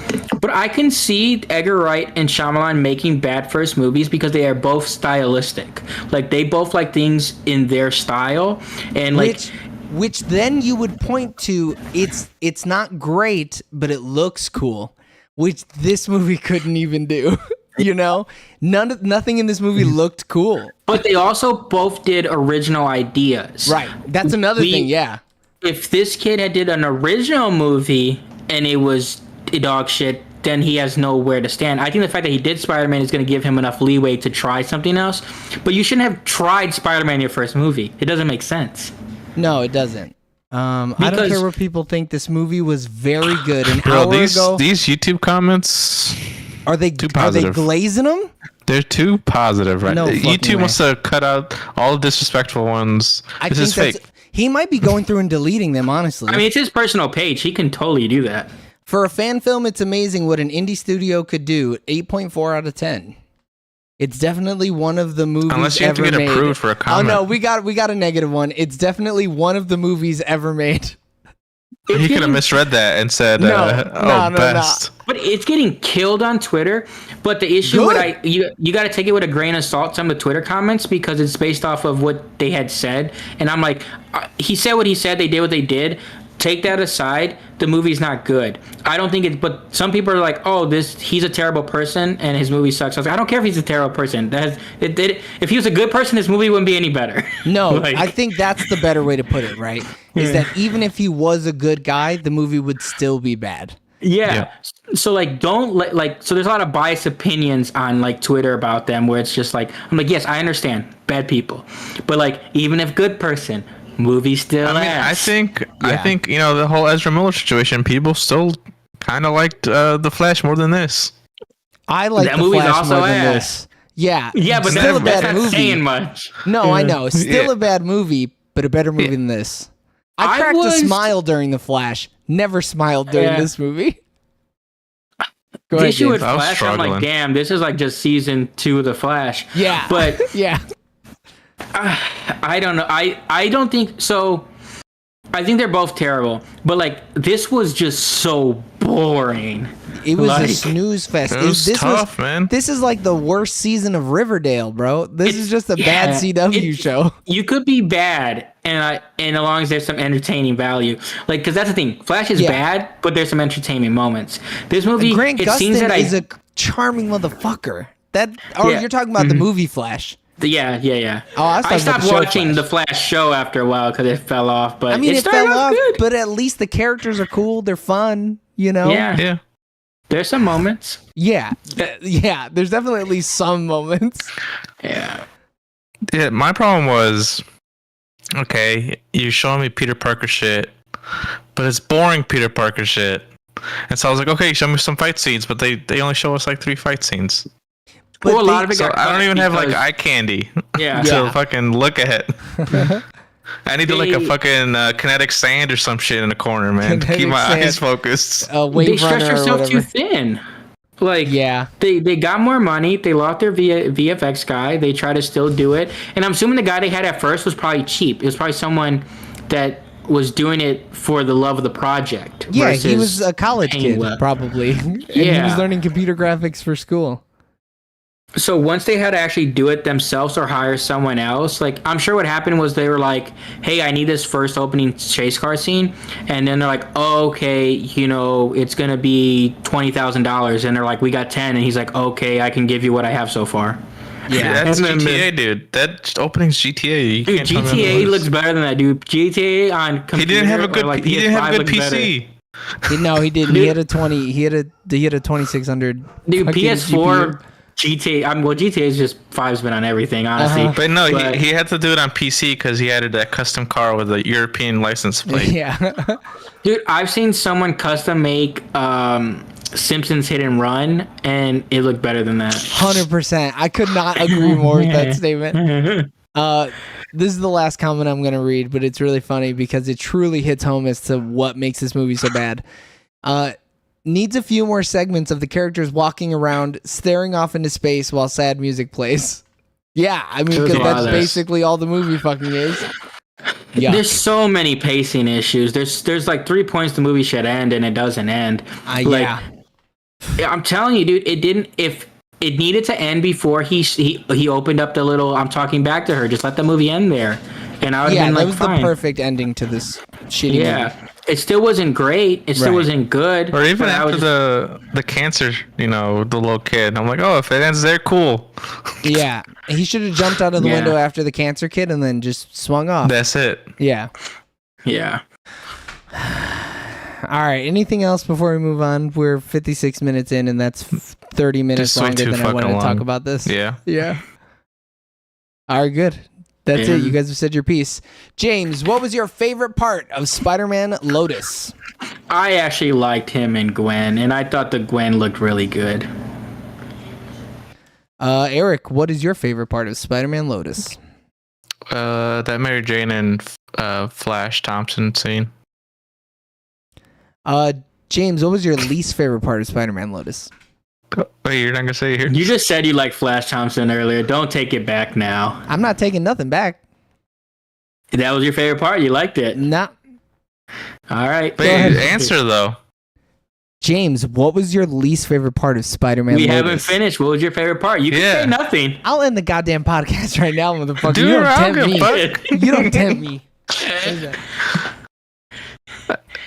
But I can see Edgar Wright and Shyamalan making bad first movies because they are both stylistic. Like they both like things in their style, and like Which then you would point to it's not great, but it looks cool, which this movie couldn't even do. You know, nothing in this movie looked cool. But they also both did original ideas. Right. That's another thing. Yeah. If this kid had did an original movie and it was dog shit, then he has nowhere to stand. I think the fact that he did Spider-Man is going to give him enough leeway to try something else. But you shouldn't have tried Spider-Man in your first movie. It doesn't make sense. No, it doesn't. I don't Because- care what people think. This movie was very good. An Bro, hour these ago, YouTube comments. are they positive. glazing them? They're too positive, right? No You fucking two way. must have cut out all the disrespectful ones. This is fake. He might be going through and deleting them, honestly. I mean, it's his personal page. He can totally do that. For a fan film, it's amazing what an indie studio could do. 8.4 out of 10. It's definitely one of the movies Unless you have to ever get made. approved for a comment. Oh no, we got a negative one. It's definitely one of the movies ever made. He could have misread that and said, No. best. But it's getting killed on Twitter. But the issue Good. you got to take it with a grain of salt, some of the Twitter comments, because it's based off of what they had said. And I'm like, he said what he said. They did what they did. Take that aside, the movie's not good. I don't think it. But some people are like, "Oh, he's a terrible person, and his movie sucks." I was like, I don't care if he's a terrible person. If he was a good person, his movie wouldn't be any better. No, Like- I think that's the better way to put it, right? Is that even if he was a good guy, the movie would still be bad. Yeah. So like, don't let so there's a lot of biased opinions on like Twitter about them, where it's just like, I'm like, yes, I understand bad people, but like, even if good person, movie still. I mean, ass. I think the whole Ezra Miller situation. People still kind of liked the Flash more than this. I like That the movie's Flash also more than ass. this. Yeah, Yeah, but still that's a bad not movie. saying much. No, I know. Still Yeah. a bad movie, but a better movie than this. I I cracked a was- smile during The Flash. Never smiled during Yeah. this movie. Go The ahead, issue with James. I was Flash, I'm like, struggling. damn, this is like just season 2 of the Flash. Yeah. But yeah. I don't know. I don't think so. I think they're both terrible, but like this was just so boring. It was a Like- snooze fest. It was this tough, man. This is like the worst season of Riverdale, bro. This is just a bad CW show. You could be bad, and as long as there's some entertaining value, like because that's the thing. Flash is Yeah. bad, but there's some entertainment moments. This movie, Grant it seems Gustin that is a charming motherfucker. You're talking about the movie Flash. Yeah. Oh, I was talking about stopped the show watching Flash. the Flash show after a while because it fell off. But I mean, it started fell off off, good. but at least the characters are cool. They're fun, you know? Yeah, Yeah. there's some moments. Yeah. Yeah. There's definitely at least some moments. Yeah. Yeah, my problem was, okay, you're showing me Peter Parker shit, but it's boring Peter Parker shit. And so I was like, okay, show me some fight scenes, but they only show us like 3 fight scenes. But Well, a lot of it So got I don't cut even have like because- eye candy Yeah. to fucking look at. I need to like a They- fucking kinetic sand or some shit in the corner, man, to keep Kinetic my sand. eyes focused. Wave They stretched Runner or themselves too whatever. thin. Like Yeah. they got more money. They lost their VFX guy. They try to still do it, and I'm assuming the guy they had at first was probably cheap. It was probably someone that was doing it for the love of the project. Yeah, he versus was a college paying kid, well. probably. And he Yeah. was learning computer graphics for school. So once they had to actually do it themselves or hire someone else, like I'm sure what happened was they were like, "Hey, I need this first opening chase car scene," and then they're like, oh, "Okay, it's gonna be $20,000," and they're like, "We got 10," and he's like, "Okay, I can give you what I have so far." Yeah. That's And then GTA, dude. That opening's GTA. You Dude, can't tell me GTA otherwise. looks better than that, dude. GTA on computer. He didn't have a good. or, like, he didn't have a PS5 good looks better. PC. No, he didn't. He had a 20. He had a 2600. Dude, fucking PS4, GPU. GTA. Well, GTA is just 5's been on everything, honestly. Uh-huh. But no, But- he had to do it on PC because he added that custom car with a European license plate. Yeah. Dude, I've seen someone custom make Simpsons Hit and Run, and it looked better than that. 100%. I could not agree more with that statement. This is the last comment I'm going to read, but it's really funny because it truly hits home as to what makes this movie so bad. Needs a few more segments of the characters walking around, staring off into space while sad music plays. Yeah, I mean, There's because a lot that's of this. basically all the movie fucking is. Yeah. There's so many pacing issues. There's like 3 points the movie should end, and it doesn't end. Yeah. Yeah, I'm telling you, dude, it didn't. If it needed to end before he opened up the little "I'm talking back to her," just let the movie end there, and I would have Yeah, been that like, was fine. the perfect ending to this shitty movie. Yeah, it still wasn't great. It still Right. wasn't good. Or even but I was after the cancer, the little kid. I'm like, oh, if it ends there, cool. Yeah. He should have jumped out of the Yeah. window after the cancer kid and then just swung off. That's it. Yeah. yeah. All right. Anything else before we move on? We're 56 minutes in, and that's 30 minutes This is way longer too than I wanted to fucking talk long. about this. Yeah. Yeah. All right, good. That's it. You guys have said your piece. James, what was your favorite part of Spider-Man Lotus? I actually liked him and Gwen, and I thought the Gwen looked really good. Eric, what is your favorite part of Spider-Man Lotus? That Mary Jane and Flash Thompson scene. James, what was your least favorite part of Spider-Man Lotus? Wait, you're not gonna say it here? You just said you liked Flash Thompson earlier. Don't take it back now. I'm not taking nothing back. That was your favorite part. You liked it. Nah. All right. Wait, answer though. James, what was your least favorite part of Spider-Man We Lotus? haven't finished. What was your favorite part? You can say nothing. I'll end the goddamn podcast right now, motherfucker. Dude, you don't I don't tempt me. give You don't tempt me.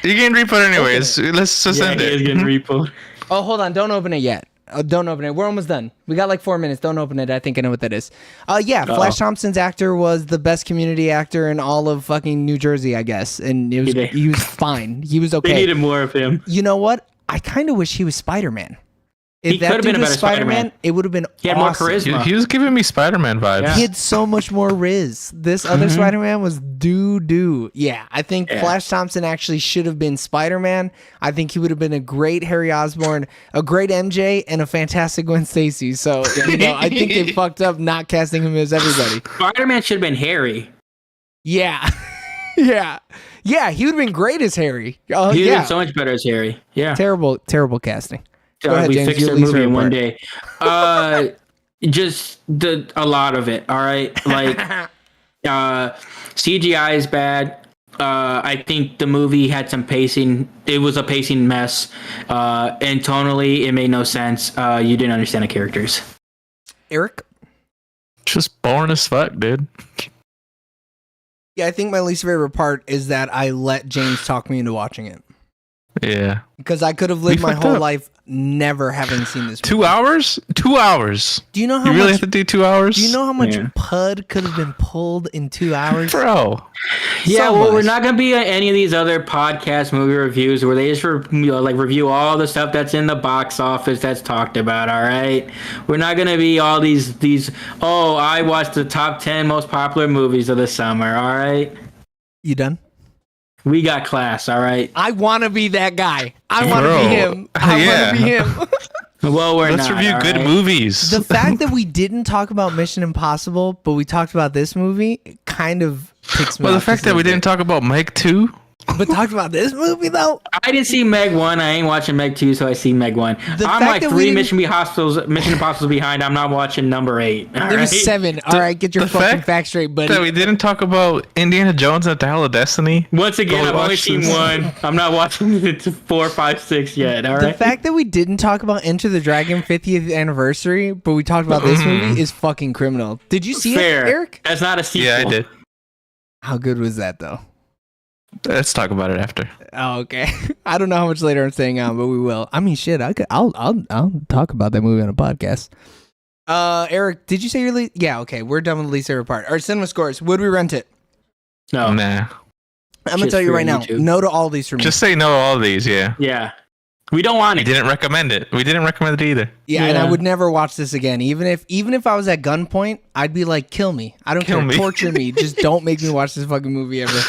You can repo it anyways. Let's just end He it. is getting repoed. Oh, hold on. Don't open it yet. Don't open it. We're almost done. We got like 4 minutes. Don't open it. I think I know what that is. Flash Thompson's actor was the best community actor in all of fucking New Jersey, I guess. And he was fine. He was okay. They needed more of him. You know what? I kind of wish he was Spider-Man. If He that could have dude been a was better Spider-Man. it would have been He had awesome. more charisma. He was giving me Spider-Man vibes. Yeah. He had so much more riz. This other Spider-Man was doo-doo. Yeah, I think Flash Thompson actually should have been Spider-Man. I think he would have been a great Harry Osborn, a great MJ, and a fantastic Gwen Stacy. So, I think they fucked up not casting him as everybody. Spider-Man should have been Harry. Yeah. Yeah, he would have been great as Harry. He would have been so much better as Harry. Yeah. Terrible casting. Go ahead, We James, fixed your their least movie in favorite one part. day. Just a lot of it. All right, like CGI is bad. I think the movie had some pacing. It was a pacing mess, and tonally, it made no sense. You didn't understand the characters. Eric? Just boring as fuck, dude. Yeah, I think my least favorite part is that I let James talk me into watching it. Yeah. Because I could have lived my fucked whole up. life never having seen this movie. 2 hours? 2 hours. Do you know how You really much? have to do 2 hours? Do you know how much Yeah. pud could have been pulled in 2 hours? Bro. Yeah, So well, much. we're not gonna be at any of these other podcast movie reviews where they just review all the stuff that's in the box office that's talked about. All right, we're not gonna be all these. Oh, I watched the top 10 most popular movies of the summer. All right, You done? we got class. All right. I want to be that guy. I want to Bro. be him. I Yeah. want to be him. Well, we're Let's not. review all good right? movies. The fact that we didn't talk about Mission Impossible, but we talked about this movie, it kind of ticks me Well, the off fact just a that we little didn't talk about Meg 2. bit. But talked about this movie, though? I didn't see Meg 1. I ain't watching Meg 2, so I see Meg 1. The I'm fact like that we 3 didn't- Mission Impossibles behind. I'm not watching number 8. All There right? was 7. All right, get your the fucking fact facts straight, buddy. That we didn't talk about Indiana Jones and the Dial of Destiny. Once again, Go I've only watch seen this. 1. I'm not watching it to 4, 5, 6 yet. All The right. fact that we didn't talk about Enter the Dragon 50th anniversary, but we talked about this movie is fucking criminal. Did you see Fair. it, Eric? That's not a sequel. Yeah, I did. How good was that, though? Let's talk about it after. Oh, okay. I don't know how much later I'm staying on, but we will. I mean, shit. I'll talk about that movie on a podcast. Eric, did you say your least? Yeah. Okay, we're done with the least favorite part. Our cinema scores. Would we rent it? No. Nah. I'm gonna Shit's tell you free right on now. YouTube. No to all these for me. Just say no to all of these, yeah. Yeah. We don't want We it. didn't recommend it. We didn't recommend it either. yeah, and I Yeah. would never watch this again. Even if I was at gunpoint, I'd be like, kill me. I don't Kill care. me. Torture me. Just don't make me watch this fucking movie ever.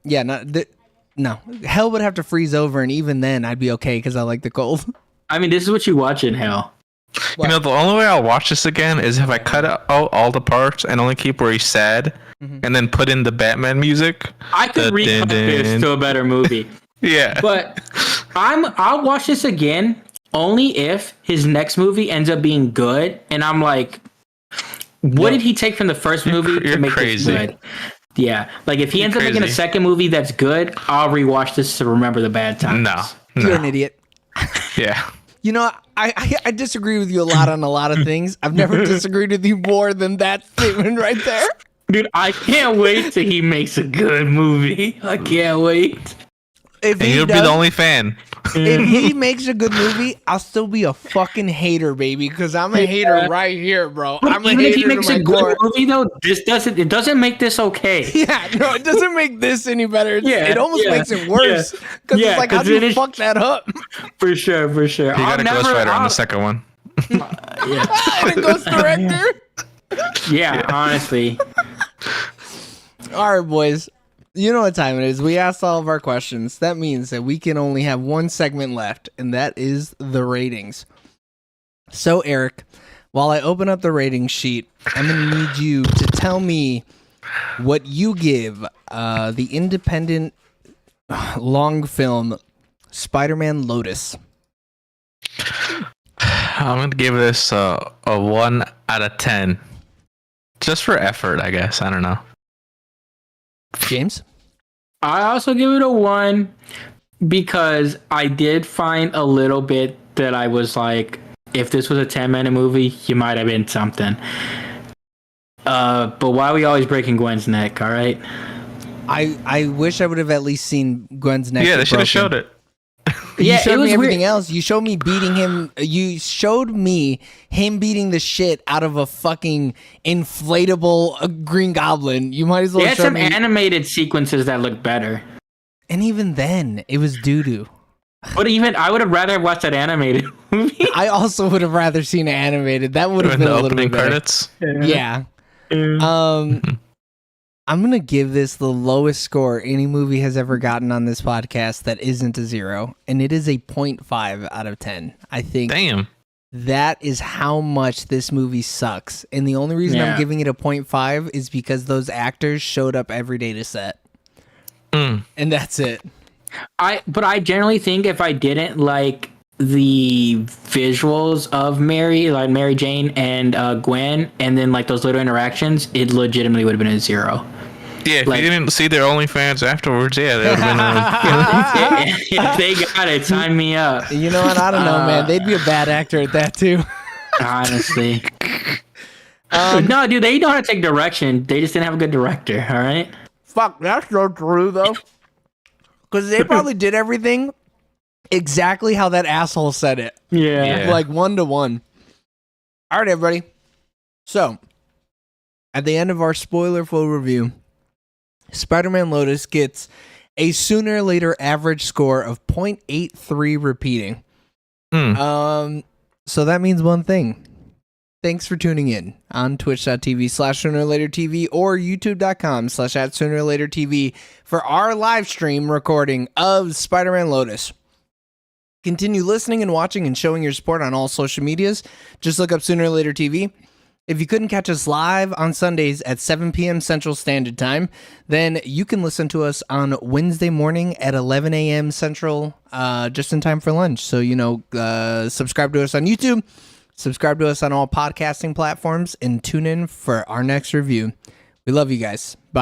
Yeah. No. Hell would have to freeze over, and even then, I'd be okay because I like the cold. I mean, this is what you watch in hell. What? You know, the only way I'll watch this again is if I cut out all the parts and only keep where he's sad, and then put in the Batman music. I could recut this to a better movie. Yeah. But I'll watch this again only if his next movie ends up being good, and I'm like, what did he take from the first movie to you're make crazy. this good? Yeah, like if he ends up making a crazy. second movie that's good, I'll rewatch this to remember the bad times. You're an No. idiot. Yeah. You know, I disagree with you a lot on a lot of things. I've never disagreed with you more than that statement right there. Dude, I can't wait till he makes a good movie. I can't wait. If And he you'll be does, the only fan. if he makes a good movie, I'll still be a fucking hater, baby, because I'm a hater right here, bro. I'm a Even if he hater makes to a my good core. movie, though, it doesn't make this okay. Yeah, no, it doesn't make this any better. Yeah, It almost yeah, makes it worse. Because yeah, it's like, how 'cause do it you is- fuck that up? For sure. He got a Ghost Rider on the second one. And it goes director. Yeah, honestly. All right, boys. You know what time it is. We asked all of our questions. That means that we can only have one segment left, and that is the ratings. So, Eric, while I open up the rating sheet, I'm going to need you to tell me what you give the independent long film Spider-Man Lotus. I'm gonna give this a 1 out of 10, just for effort, I guess. I don't know. James? I also give it a 1 because I did find a little bit that I was like, if this was a 10-minute movie, you might have been something. But why are we always breaking Gwen's neck, all right? I wish I would have at least seen Gwen's neck. Yeah, they should have showed it. You showed it was me everything weird. else. You showed me beating him. You showed me him beating the shit out of a fucking inflatable Green Goblin. You might as well They had show some me. animated sequences that looked better. And even then, it was doo-doo. But even I would have rather watched that animated movie. I also would have rather seen it animated. That would have In been the a little opening bit better. credits. Yeah. I'm gonna give this the lowest score any movie has ever gotten on this podcast that isn't a 0, and it is a 0.5 out of 10. I think Damn. that is how much this movie sucks, and the only reason I'm Yeah. giving it a 0.5 is because those actors showed up every day to set, and that's it. But I generally think if I didn't like the visuals of Mary Jane and Gwen, and then like those little interactions, it legitimately would have been a 0. Yeah, if Like- you didn't see their OnlyFans afterwards, yeah, they would have been. If they got it, sign me up. You know what? I don't know, man. They'd be a bad actor at that too. Honestly. No, dude, they know how to take direction. They just didn't have a good director. All right. Fuck, that's so true though. Because they probably did everything exactly how that asshole said it. Yeah. Like 1-to-1. All right, everybody. So, at the end of our spoiler-full review, Spider-Man Lotus gets a sooner or later average score of 0.83 repeating. So that means one thing. Thanks for tuning in on twitch.tv/soonerlatertv or youtube.com/@soonerlatertv for our live stream recording of Spider-Man Lotus. Continue listening and watching and showing your support on all social medias. Just look up Sooner or Later TV. If you couldn't catch us live on Sundays at 7 p.m. Central Standard Time, then you can listen to us on Wednesday morning at 11 a.m. Central, just in time for lunch. So, subscribe to us on YouTube, subscribe to us on all podcasting platforms, and tune in for our next review. We love you guys. Bye.